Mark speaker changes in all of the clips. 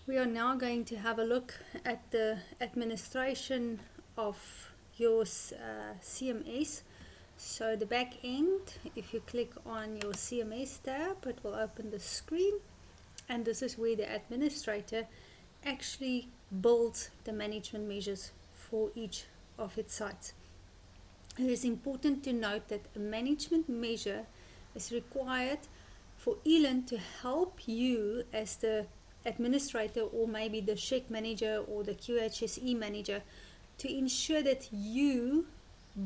Speaker 1: We are now going to have a look at the administration of your CMS. So the back end, if you click on your CMS tab, it will open the screen, and this is where the administrator actually builds the management measures for each of its sites. It is important to note that a management measure is required for Elan to help you as the administrator, or maybe the check manager or the QHSE manager, to ensure that you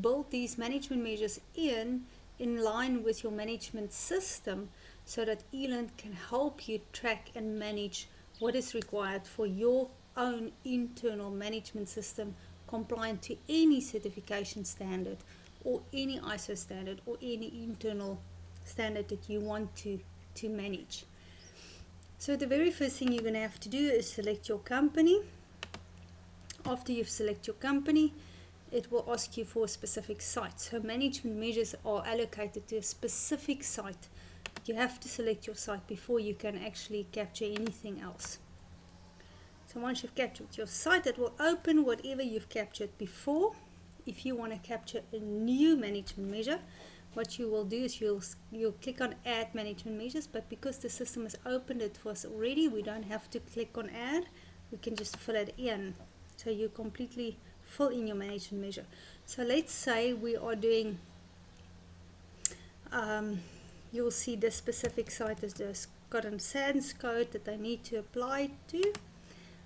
Speaker 1: build these management measures in line with your management system, so that Elan can help you track and manage what is required for your own internal management system, compliant to any certification standard or any ISO standard or any internal standard that you want to manage. So the very first thing you're going to have to do is select your company. After you've selected your company, it will ask you for a specific site. So management measures are allocated to a specific site. You have to select your site before you can actually capture anything else. So once you've captured your site, it will open whatever you've captured before. If you want to capture a new management measure, what you will do is you'll click on add management measures, but because the system has opened it for us already, we don't have to click on add. We can just fill it in. So you completely fill in your management measure. So let's say we are doing, you'll see the specific site is this got a SANS code that I need to apply to.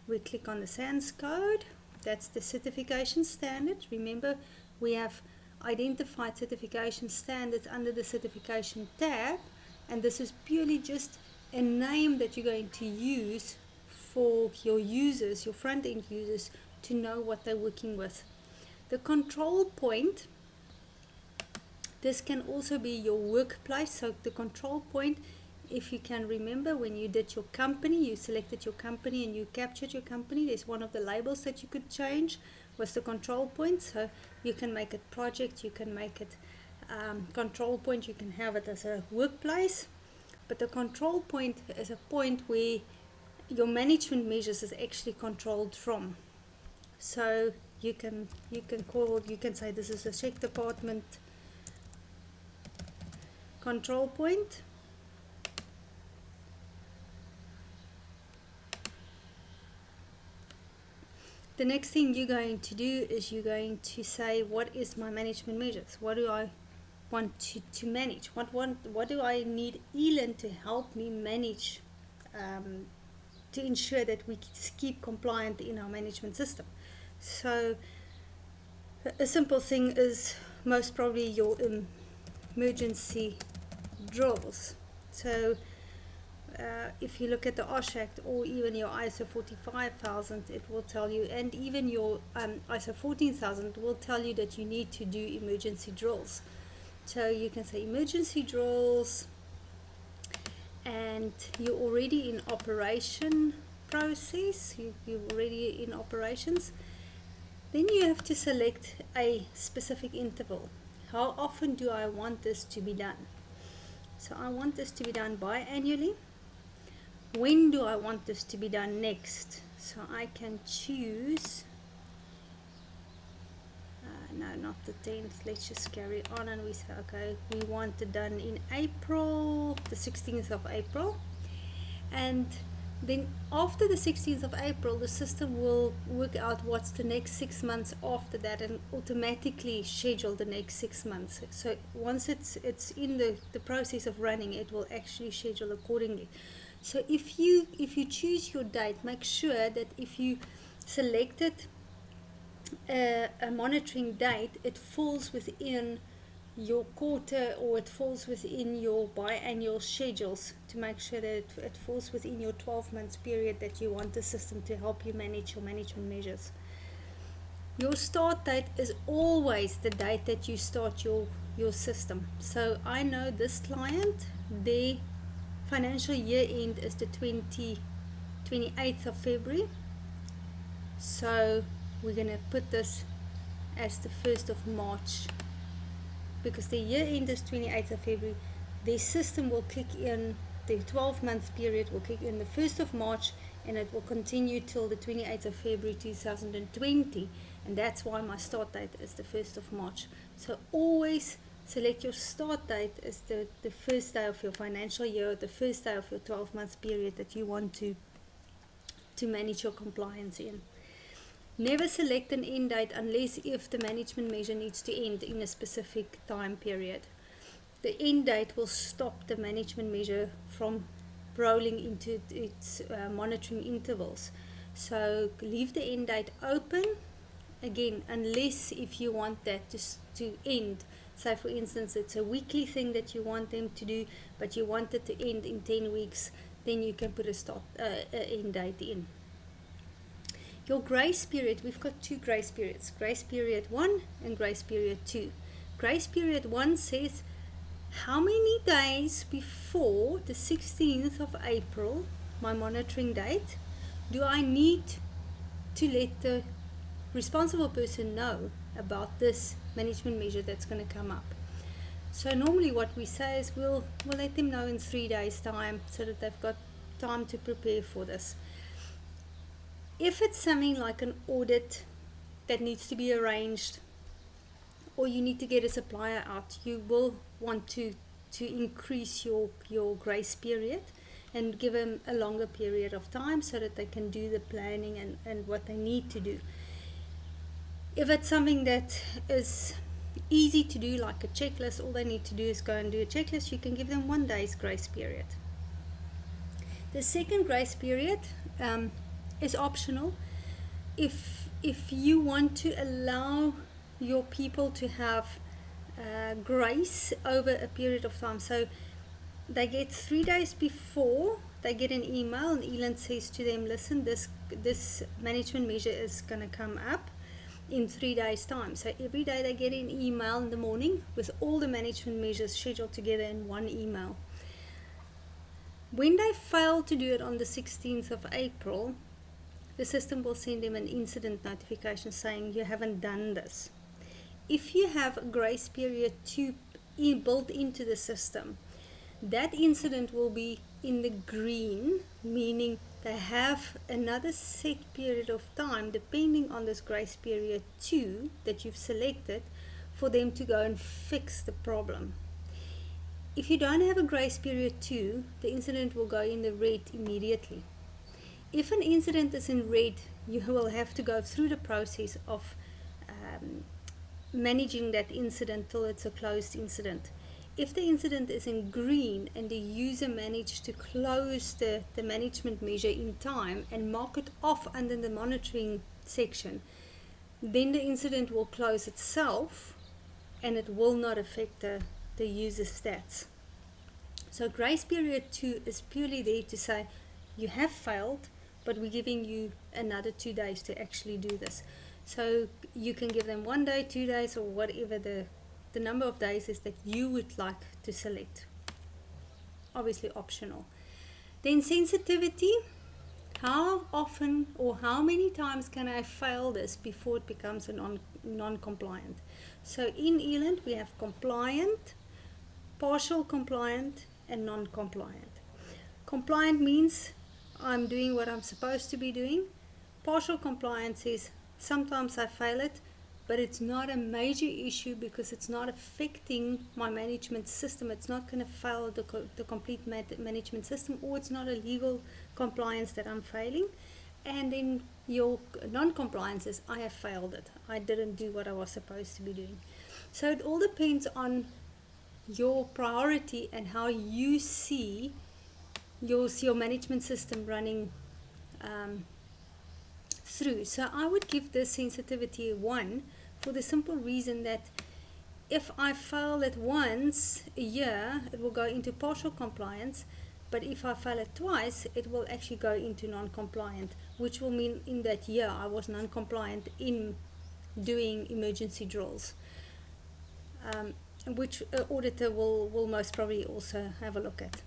Speaker 1: We click on the SANS code. That's the certification standard. Remember, we have identified certification standards under the certification tab, and this is purely just a name that you're going to use for your users, your front-end users, to know what they're working with. The control point, this can also be your workplace. So the control point, if you can remember, when you did your company, you selected your company and you captured your company, there's one of the labels that you could change was the control point. So you can make it project, you can make it control point, you can have it as a workplace, but the control point is a point where your management measures is actually controlled from. So you can say this is a check department control point. The next thing you're going to do is you're going to say, what is my management measures? What do I want to manage? What do I need Elan to help me manage, to ensure that we keep compliant in our management system? So a simple thing is most probably your emergency drills. So if you look at the OSH Act or even your ISO 45000, it will tell you, and even your ISO 14000 will tell you that you need to do emergency drills. So you can say emergency drills, and you're already in operation process, you're already in operations. Then you have to select a specific interval. How often do I want this to be done? So I want this to be done biannually. When do I want this to be done next? So I can choose, no, not the 10th, let's just carry on, and we say, okay, we want it done in April, the 16th of April. And then after the 16th of April, the system will work out what's the next 6 months after that and automatically schedule the next 6 months. So once it's in the process of running, it will actually schedule accordingly. So if you choose your date, make sure that if you selected a monitoring date, it falls within your quarter or it falls within your biannual schedules, to make sure that it falls within your 12 months period that you want the system to help you manage your management measures. Your start date is always the date that you start your system. So I know this client, their financial year end is the 28th of February. So we're going to put this as the 1st of March, because the year end is 28th of February. The system will kick in, the 12-month period will kick in the 1st of March and it will continue till the 28th of February 2020, and that's why my start date is the 1st of March. So always select your start date as the first day of your financial year, the first day of your 12-month period that you want to manage your compliance in. Never select an end date unless if the management measure needs to end in a specific time period. The end date will stop the management measure from rolling into its monitoring intervals. So leave the end date open, again, unless if you want that to end. So for instance, it's a weekly thing that you want them to do, but you want it to end in 10 weeks, then you can put a end date in. Your grace period, we've got two grace periods, grace period 1 and grace period 2. Grace period 1 says how many days before the 16th of April, my monitoring date, do I need to let the responsible person know about this management measure that's going to come up. So normally what we say is we'll let them know in 3 days time so that they've got time to prepare for this. If it's something like an audit that needs to be arranged, or you need to get a supplier out, you will want to increase your grace period and give them a longer period of time so that they can do the planning and what they need to do. If it's something that is easy to do, like a checklist, all they need to do is go and do a checklist, you can give them 1 day's grace period. The second grace period is optional. If you want to allow your people to have grace over a period of time, so they get 3 days before, they get an email and Elan says to them, listen, this management measure is going to come up in 3 days time. So every day they get an email in the morning with all the management measures scheduled together in one email. When they fail to do it on the 16th of April, the system will send them an incident notification saying you haven't done this. If you have a grace period 2 built into the system, that incident will be in the green, meaning they have another set period of time depending on this grace period 2 that you've selected for them to go and fix the problem. If you don't have a grace period 2, the incident will go in the red immediately. If an incident is in red, you will have to go through the process of managing that incident till it's a closed incident. If the incident is in green and the user managed to close the management measure in time and mark it off under the monitoring section, then the incident will close itself and it will not affect the user stats. So grace period 2 is purely there to say you have failed, but we're giving you another 2 days to actually do this. So you can give them 1 day, 2 days, or whatever the number of days is that you would like to select. Obviously optional. Then sensitivity. How often or how many times can I fail this before it becomes a non-compliant? So in Eland we have compliant, partial compliant, and non-compliant. Compliant means I'm doing what I'm supposed to be doing. Partial compliance is sometimes I fail it, but it's not a major issue because it's not affecting my management system. It's not going to fail the complete management system, or it's not a legal compliance that I'm failing. And then your non-compliance is I have failed it. I didn't do what I was supposed to be doing. So it all depends on your priority and how you see your management system running through. So I would give this sensitivity a 1 for the simple reason that if I fail it once a year, it will go into partial compliance, but if I fail it twice, it will actually go into non-compliant, which will mean in that year I was non-compliant in doing emergency drills, which an auditor will most probably also have a look at.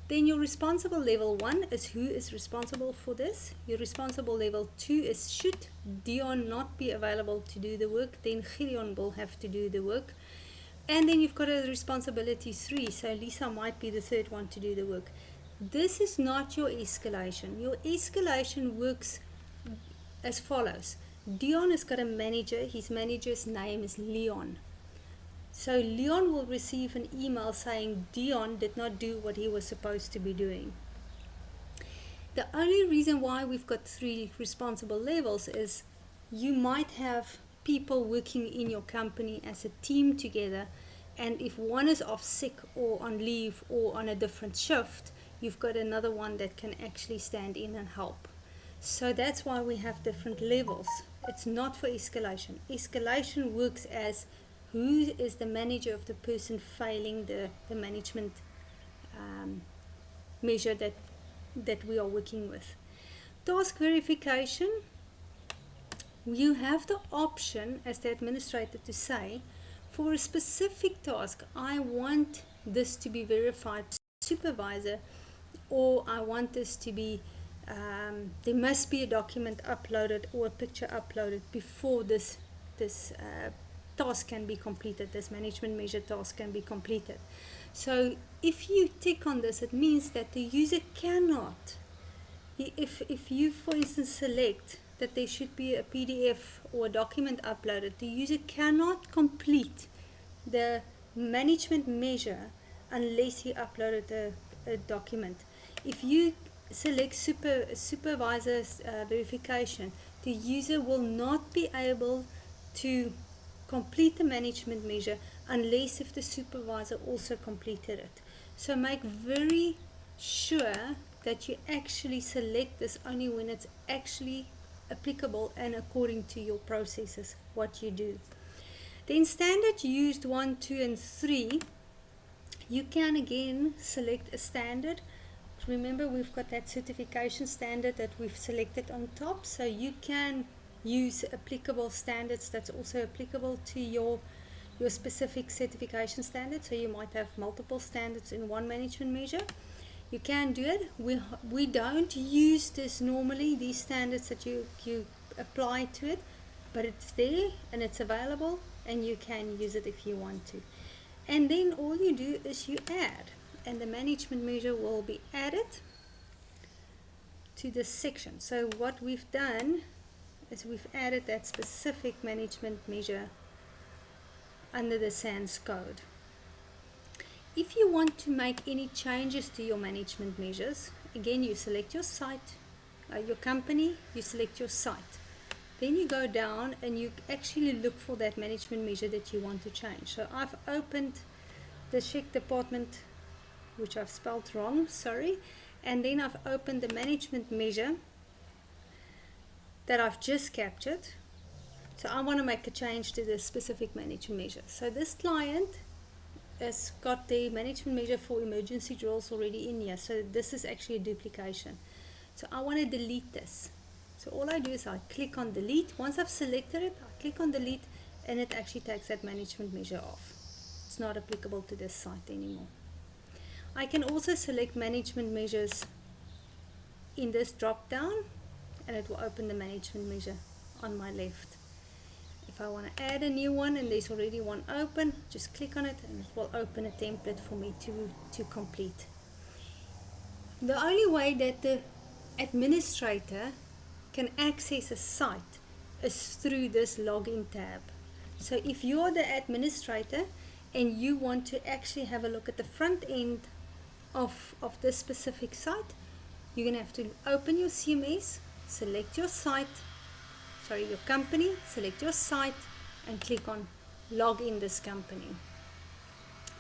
Speaker 1: Then your responsible level 1 is who is responsible for this. Your responsible level 2 is should Dion not be available to do the work, then Gideon will have to do the work. And then you've got a responsibility 3, so Lisa might be the third one to do the work. this is not your escalation. Your escalation works as follows. Dion has got a manager. His manager's name is Leon. So Leon will receive an email saying Dion did not do what he was supposed to be doing. The only reason why we've got 3 responsible levels is you might have people working in your company as a team together, and if one is off sick or on leave or on a different shift, you've got another one that can actually stand in and help. So that's why we have different levels. It's not for escalation. Escalation works as who is the manager of the person failing the management measure that we are working with. Task verification, you have the option as the administrator to say, for a specific task, I want this to be verified by the supervisor, or I want this to be, there must be a document uploaded or a picture uploaded before this task can be completed, this management measure task can be completed. So if you tick on this, it means that the user cannot, if you for instance select that there should be a PDF or a document uploaded, the user cannot complete the management measure unless he uploaded a document. If you select supervisor's verification, the user will not be able to complete the management measure unless if the supervisor also completed it. So make very sure that you actually select this only when it's actually applicable and according to your processes, what you do. Then standard used 1, 2 and 3, you can again select a standard. Remember, we've got that certification standard that we've selected on top, so you can use applicable standards that's also applicable to your specific certification standard. So you might have multiple standards in one management measure. You can do it. We don't use this normally, these standards that you apply to it, but it's there and it's available and you can use it if you want to. And then all you do is you add, and the management measure will be added to this section. So what we've done is we've added that specific management measure under the SANS code. If you want to make any changes to your management measures, again you select your site, your company, you select your site. Then you go down and you actually look for that management measure that you want to change. So I've opened the check department, which I've spelled wrong, sorry, and then I've opened the management measure that I've just captured. So I want to make a change to this specific management measure. So this client has got the management measure for emergency drills already in here, so this is actually a duplication. So I want to delete this. So all I do is I click on delete. Once I've selected it, I click on delete and it actually takes that management measure off. It's not applicable to this site anymore. I can also select management measures in this drop down and it will open the management measure on my left. If I want to add a new one and there's already one open, just click on it and it will open a template for me to complete. The only way that the administrator can access a site is through this login tab. So if you're the administrator and you want to actually have a look at the front end of this specific site, you're going to have to open your CMS, select your site, your company, select your site and click on log in this company,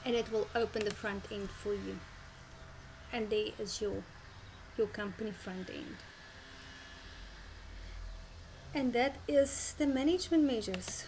Speaker 1: and it will open the front end for you, and there is your company front end. And that is the management measures.